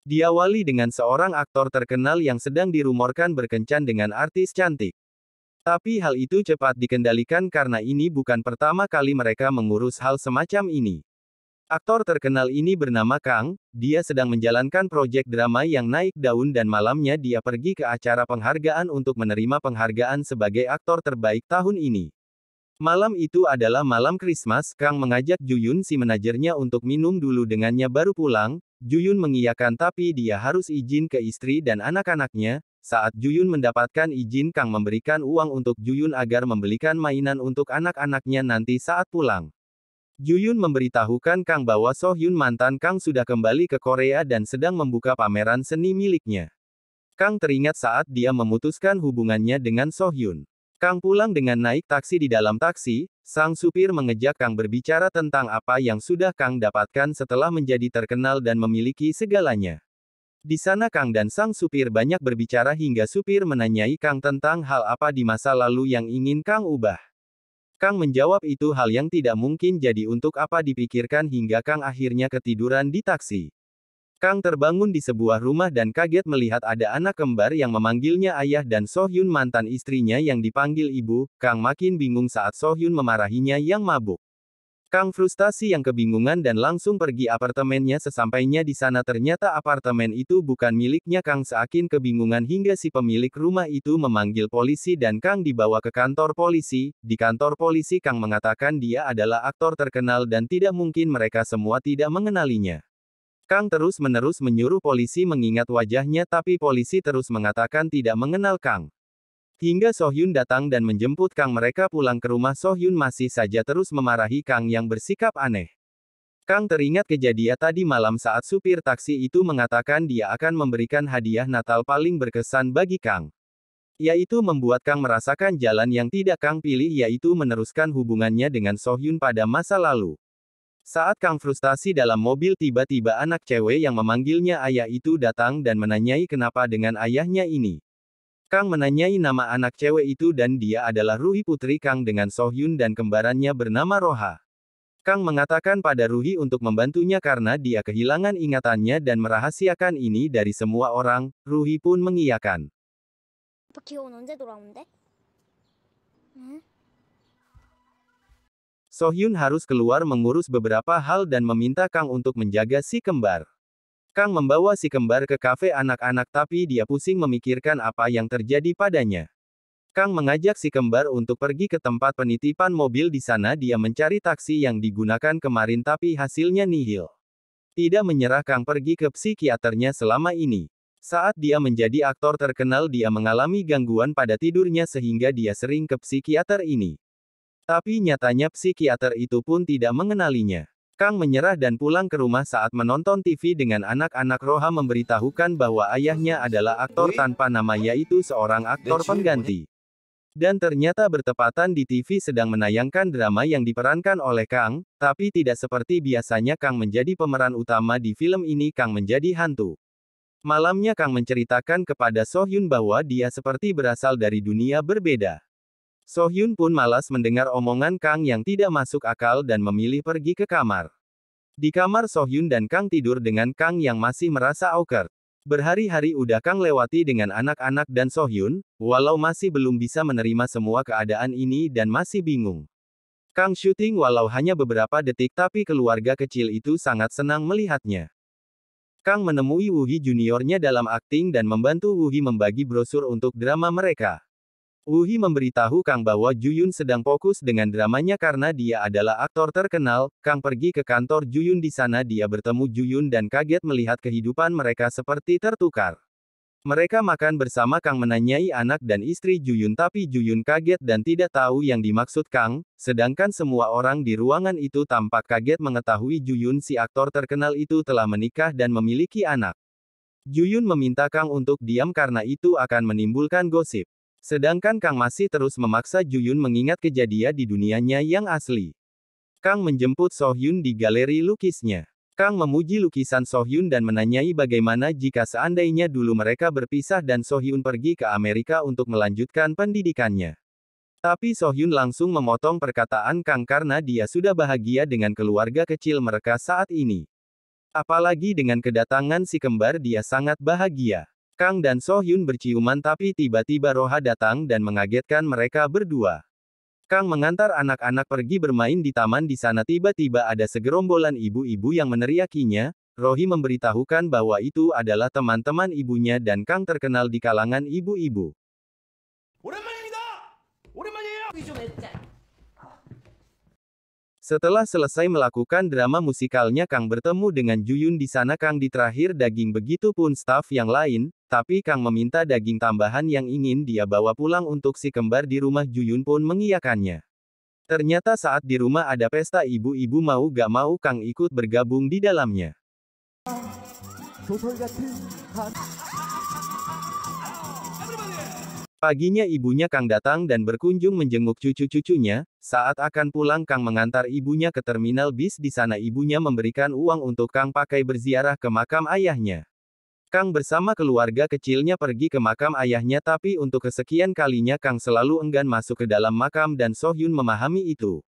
Diawali dengan seorang aktor terkenal yang sedang dirumorkan berkencan dengan artis cantik. Tapi hal itu cepat dikendalikan karena ini bukan pertama kali mereka mengurus hal semacam ini. Aktor terkenal ini bernama Kang, dia sedang menjalankan proyek drama yang naik daun dan malamnya dia pergi ke acara penghargaan untuk menerima penghargaan sebagai aktor terbaik tahun ini. Malam itu adalah malam Christmas, Kang mengajak Juyun si manajernya untuk minum dulu dengannya baru pulang. Juyun mengiyakan tapi dia harus izin ke istri dan anak-anaknya. Saat Juyun mendapatkan izin, Kang memberikan uang untuk Juyun agar membelikan mainan untuk anak-anaknya nanti saat pulang. Juyun memberitahukan Kang bahwa Sohyun mantan Kang sudah kembali ke Korea dan sedang membuka pameran seni miliknya. Kang teringat saat dia memutuskan hubungannya dengan Sohyun. Kang pulang dengan naik taksi. Di dalam taksi, sang supir mengejak Kang berbicara tentang apa yang sudah Kang dapatkan setelah menjadi terkenal dan memiliki segalanya. Di sana Kang dan sang supir banyak berbicara hingga supir menanyai Kang tentang hal apa di masa lalu yang ingin Kang ubah. Kang menjawab itu hal yang tidak mungkin, jadi untuk apa dipikirkan hingga Kang akhirnya ketiduran di taksi. Kang terbangun di sebuah rumah dan kaget melihat ada anak kembar yang memanggilnya ayah dan Sohyun mantan istrinya yang dipanggil ibu. Kang makin bingung saat Sohyun memarahinya yang mabuk. Kang frustasi yang kebingungan dan langsung pergi apartemennya. Sesampainya di sana ternyata apartemen itu bukan miliknya. Kang seakin kebingungan hingga si pemilik rumah itu memanggil polisi dan Kang dibawa ke kantor polisi. Di kantor polisi Kang mengatakan dia adalah aktor terkenal dan tidak mungkin mereka semua tidak mengenalinya. Kang terus-menerus menyuruh polisi mengingat wajahnya tapi polisi terus mengatakan tidak mengenal Kang. Hingga Sohyun datang dan menjemput Kang. Mereka pulang ke rumah. Sohyun masih saja terus memarahi Kang yang bersikap aneh. Kang teringat kejadian tadi malam saat supir taksi itu mengatakan dia akan memberikan hadiah Natal paling berkesan bagi Kang. Yaitu membuat Kang merasakan jalan yang tidak Kang pilih, yaitu meneruskan hubungannya dengan Sohyun pada masa lalu. Saat Kang frustasi dalam mobil, tiba-tiba anak cewek yang memanggilnya ayah itu datang dan menanyai kenapa dengan ayahnya ini. Kang menanyai nama anak cewek itu dan dia adalah Ruhi, putri Kang dengan Sohyun dan kembarannya bernama Roha. Kang mengatakan pada Ruhi untuk membantunya karena dia kehilangan ingatannya dan merahasiakan ini dari semua orang. Ruhi pun mengiyakan. 오빠 기억은 언제 돌아오는데? 응? Sohyun harus keluar mengurus beberapa hal dan meminta Kang untuk menjaga si kembar. Kang membawa si kembar ke kafe anak-anak tapi dia pusing memikirkan apa yang terjadi padanya. Kang mengajak si kembar untuk pergi ke tempat penitipan mobil. Di sana dia mencari taksi yang digunakan kemarin tapi hasilnya nihil. Tidak menyerah, Kang pergi ke psikiaternya selama ini. Saat dia menjadi aktor terkenal dia mengalami gangguan pada tidurnya sehingga dia sering ke psikiater ini. Tapi nyatanya psikiater itu pun tidak mengenalinya. Kang menyerah dan pulang ke rumah. Saat menonton TV dengan anak-anak, Roha memberitahukan bahwa ayahnya adalah aktor tanpa nama, yaitu seorang aktor pengganti. Dan ternyata bertepatan di TV sedang menayangkan drama yang diperankan oleh Kang, tapi tidak seperti biasanya Kang menjadi pemeran utama di film ini. Kang menjadi hantu. Malamnya Kang menceritakan kepada Sohyun bahwa dia seperti berasal dari dunia berbeda. Sohyun pun malas mendengar omongan Kang yang tidak masuk akal dan memilih pergi ke kamar. Di kamar Sohyun dan Kang tidur dengan Kang yang masih merasa awkward. Berhari-hari udah Kang lewati dengan anak-anak dan Sohyun, walau masih belum bisa menerima semua keadaan ini dan masih bingung. Kang syuting walau hanya beberapa detik tapi keluarga kecil itu sangat senang melihatnya. Kang menemui Wuhi juniornya dalam akting dan membantu Wuhi membagi brosur untuk drama mereka. Wuhi memberitahu Kang bahwa Juyun sedang fokus dengan dramanya karena dia adalah aktor terkenal. Kang pergi ke kantor Juyun. Di sana dia bertemu Juyun dan kaget melihat kehidupan mereka seperti tertukar. Mereka makan bersama. Kang menanyai anak dan istri Juyun tapi Juyun kaget dan tidak tahu yang dimaksud Kang, sedangkan semua orang di ruangan itu tampak kaget mengetahui Juyun si aktor terkenal itu telah menikah dan memiliki anak. Juyun meminta Kang untuk diam karena itu akan menimbulkan gosip. Sedangkan Kang masih terus memaksa Juyun mengingat kejadian di dunianya yang asli. Kang menjemput Sohyun di galeri lukisnya. Kang memuji lukisan Sohyun dan menanyai bagaimana jika seandainya dulu mereka berpisah dan Sohyun pergi ke Amerika untuk melanjutkan pendidikannya. Tapi Sohyun langsung memotong perkataan Kang karena dia sudah bahagia dengan keluarga kecil mereka saat ini. Apalagi dengan kedatangan si kembar dia sangat bahagia. Kang dan So-hyun berciuman tapi tiba-tiba Roha datang dan mengagetkan mereka berdua. Kang mengantar anak-anak pergi bermain di taman di sana tiba-tiba ada segerombolan ibu-ibu yang meneriakinya. Rohi memberitahukan bahwa itu adalah teman-teman ibunya dan Kang terkenal di kalangan ibu-ibu. Setelah selesai melakukan drama musikalnya Kang bertemu dengan Juyun di sana Kang diterakhir daging begitupun staf yang lain, tapi Kang meminta daging tambahan yang ingin dia bawa pulang untuk si kembar di rumah Juyun pun mengiyakannya. Ternyata saat di rumah ada pesta ibu-ibu mau gak mau Kang ikut bergabung di dalamnya. Paginya ibunya Kang datang dan berkunjung menjenguk cucu-cucunya. Saat akan pulang Kang mengantar ibunya ke terminal bis di sana ibunya memberikan uang untuk Kang pakai berziarah ke makam ayahnya. Kang bersama keluarga kecilnya pergi ke makam ayahnya tapi untuk kesekian kalinya Kang selalu enggan masuk ke dalam makam dan So-hyun memahami itu.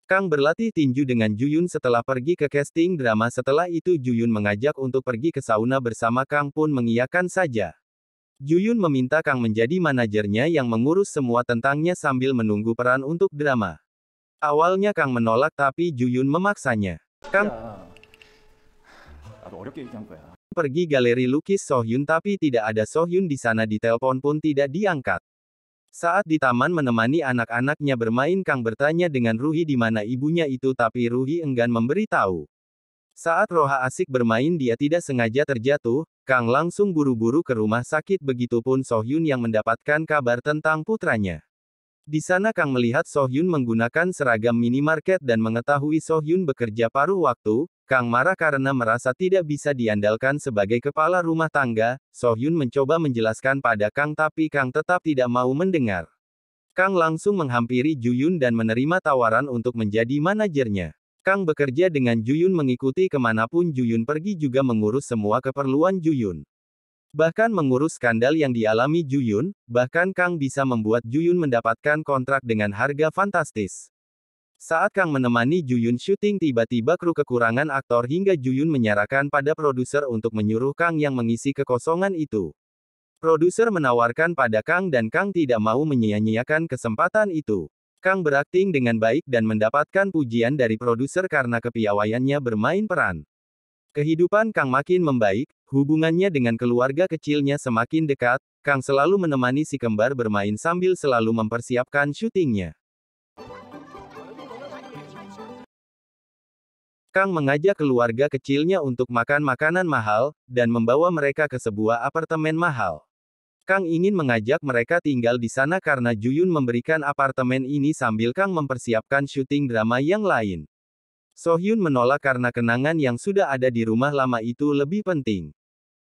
Kang berlatih tinju dengan Juyun setelah pergi ke casting drama setelah itu Juyun mengajak untuk pergi ke sauna bersama Kang pun mengiyakan saja. Juyun meminta Kang menjadi manajernya yang mengurus semua tentangnya sambil menunggu peran untuk drama. Awalnya Kang menolak tapi Juyun memaksanya. Kang pergi galeri lukis So-hyun tapi tidak ada So-hyun di sana ditelepon pun tidak diangkat. Saat di taman menemani anak-anaknya bermain Kang bertanya dengan Ruhi di mana ibunya itu tapi Ruhi enggan memberitahu. Saat Roha asik bermain dia tidak sengaja terjatuh, Kang langsung buru-buru ke rumah sakit begitupun So-hyun yang mendapatkan kabar tentang putranya. Di sana Kang melihat So-hyun menggunakan seragam minimarket dan mengetahui So-hyun bekerja paruh waktu, Kang marah karena merasa tidak bisa diandalkan sebagai kepala rumah tangga. So-hyun mencoba menjelaskan pada Kang tapi Kang tetap tidak mau mendengar. Kang langsung menghampiri Juyun dan menerima tawaran untuk menjadi manajernya. Kang bekerja dengan Juyun mengikuti kemanapun Juyun pergi juga mengurus semua keperluan Juyun. Bahkan mengurus skandal yang dialami Juyun, bahkan Kang bisa membuat Juyun mendapatkan kontrak dengan harga fantastis. Saat Kang menemani Juyun syuting tiba-tiba kru kekurangan aktor hingga Juyun menyerahkan pada produser untuk menyuruh Kang yang mengisi kekosongan itu. Produser menawarkan pada Kang dan Kang tidak mau menyia-nyiakan kesempatan itu. Kang berakting dengan baik dan mendapatkan pujian dari produser karena kepiawaiannya bermain peran. Kehidupan Kang makin membaik, hubungannya dengan keluarga kecilnya semakin dekat, Kang selalu menemani si kembar bermain sambil selalu mempersiapkan syutingnya. Kang mengajak keluarga kecilnya untuk makan makanan mahal, dan membawa mereka ke sebuah apartemen mahal. Kang ingin mengajak mereka tinggal di sana karena Juyun memberikan apartemen ini sambil Kang mempersiapkan syuting drama yang lain. So-hyun menolak karena kenangan yang sudah ada di rumah lama itu lebih penting.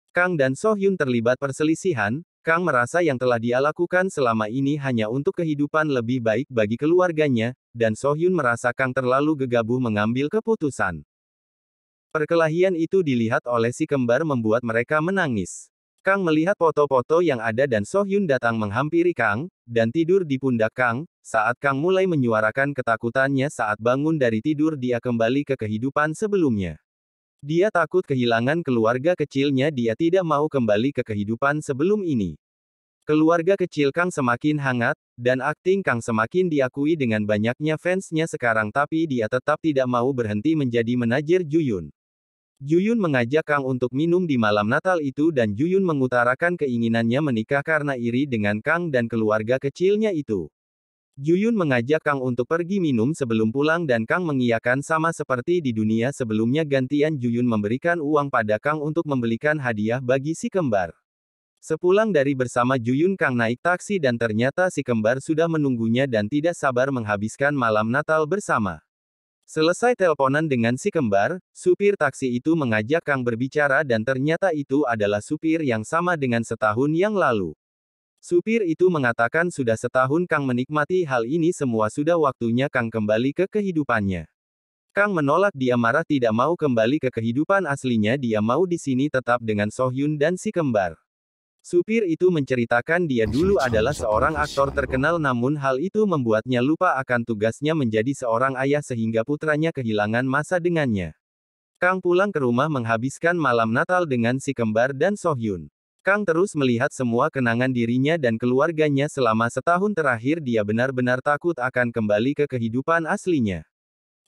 Kang dan So-hyun terlibat perselisihan, Kang merasa yang telah dia lakukan selama ini hanya untuk kehidupan lebih baik bagi keluarganya, dan So-hyun merasa Kang terlalu gegabah mengambil keputusan. Perkelahian itu dilihat oleh si kembar membuat mereka menangis. Kang melihat foto-foto yang ada dan So-hyun datang menghampiri Kang, dan tidur di pundak Kang. Saat Kang mulai menyuarakan ketakutannya saat bangun dari tidur dia kembali ke kehidupan sebelumnya. Dia takut kehilangan keluarga kecilnya dia tidak mau kembali ke kehidupan sebelum ini. Keluarga kecil Kang semakin hangat, dan akting Kang semakin diakui dengan banyaknya fansnya sekarang tapi dia tetap tidak mau berhenti menjadi manajer Juyun. Juyun mengajak Kang untuk minum di malam Natal itu dan Juyun mengutarakan keinginannya menikah karena iri dengan Kang dan keluarga kecilnya itu. Juyun mengajak Kang untuk pergi minum sebelum pulang dan Kang mengiyakan sama seperti di dunia sebelumnya gantian Juyun memberikan uang pada Kang untuk membelikan hadiah bagi si kembar. Sepulang dari bersama Juyun Kang naik taksi dan ternyata si kembar sudah menunggunya dan tidak sabar menghabiskan malam Natal bersama. Selesai teleponan dengan si kembar, supir taksi itu mengajak Kang berbicara dan ternyata itu adalah supir yang sama dengan setahun yang lalu. Supir itu mengatakan sudah setahun Kang menikmati hal ini semua sudah waktunya Kang kembali ke kehidupannya. Kang menolak dia marah tidak mau kembali ke kehidupan aslinya dia mau di sini tetap dengan So-hyun dan si kembar. Supir itu menceritakan dia dulu adalah seorang aktor terkenal namun hal itu membuatnya lupa akan tugasnya menjadi seorang ayah sehingga putranya kehilangan masa dengannya. Kang pulang ke rumah menghabiskan malam Natal dengan si kembar dan Sohyun. Kang terus melihat semua kenangan dirinya dan keluarganya selama setahun terakhir. Dia benar-benar takut akan kembali ke kehidupan aslinya.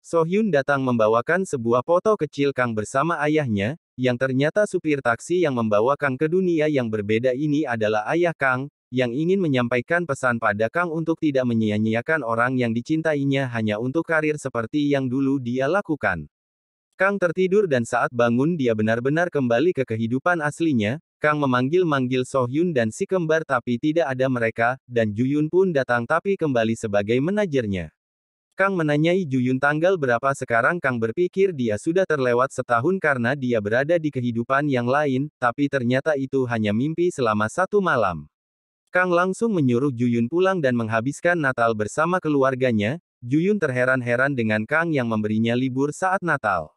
Sohyun datang membawakan sebuah foto kecil Kang bersama ayahnya, yang ternyata supir taksi yang membawa Kang ke dunia yang berbeda ini adalah ayah Kang, yang ingin menyampaikan pesan pada Kang untuk tidak menyia-nyiakan orang yang dicintainya hanya untuk karir seperti yang dulu dia lakukan. Kang tertidur dan saat bangun dia benar-benar kembali ke kehidupan aslinya. Kang memanggil-manggil Sohyun dan si kembar tapi tidak ada mereka, dan Juyun pun datang tapi kembali sebagai manajernya. Kang menanyai Juyun tanggal berapa sekarang. Kang berpikir dia sudah terlewat setahun karena dia berada di kehidupan yang lain, tapi ternyata itu hanya mimpi selama satu malam. Kang langsung menyuruh Juyun pulang dan menghabiskan Natal bersama keluarganya. Juyun terheran-heran dengan Kang yang memberinya libur saat Natal.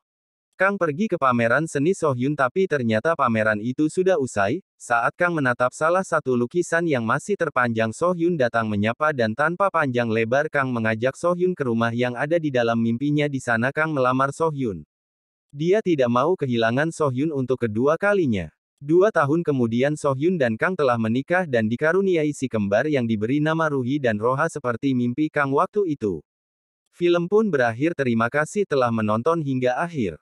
Kang pergi ke pameran seni Sohyun tapi ternyata pameran itu sudah usai. Saat Kang menatap salah satu lukisan yang masih terpanjang, Sohyun datang menyapa dan tanpa panjang lebar Kang mengajak Sohyun ke rumah yang ada di dalam mimpinya. Di sana Kang melamar Sohyun. Dia tidak mau kehilangan Sohyun untuk kedua kalinya. 2 tahun kemudian Sohyun dan Kang telah menikah dan dikaruniai si kembar yang diberi nama Ruhi dan Roha seperti mimpi Kang waktu itu. Film pun berakhir. Terima kasih telah menonton hingga akhir.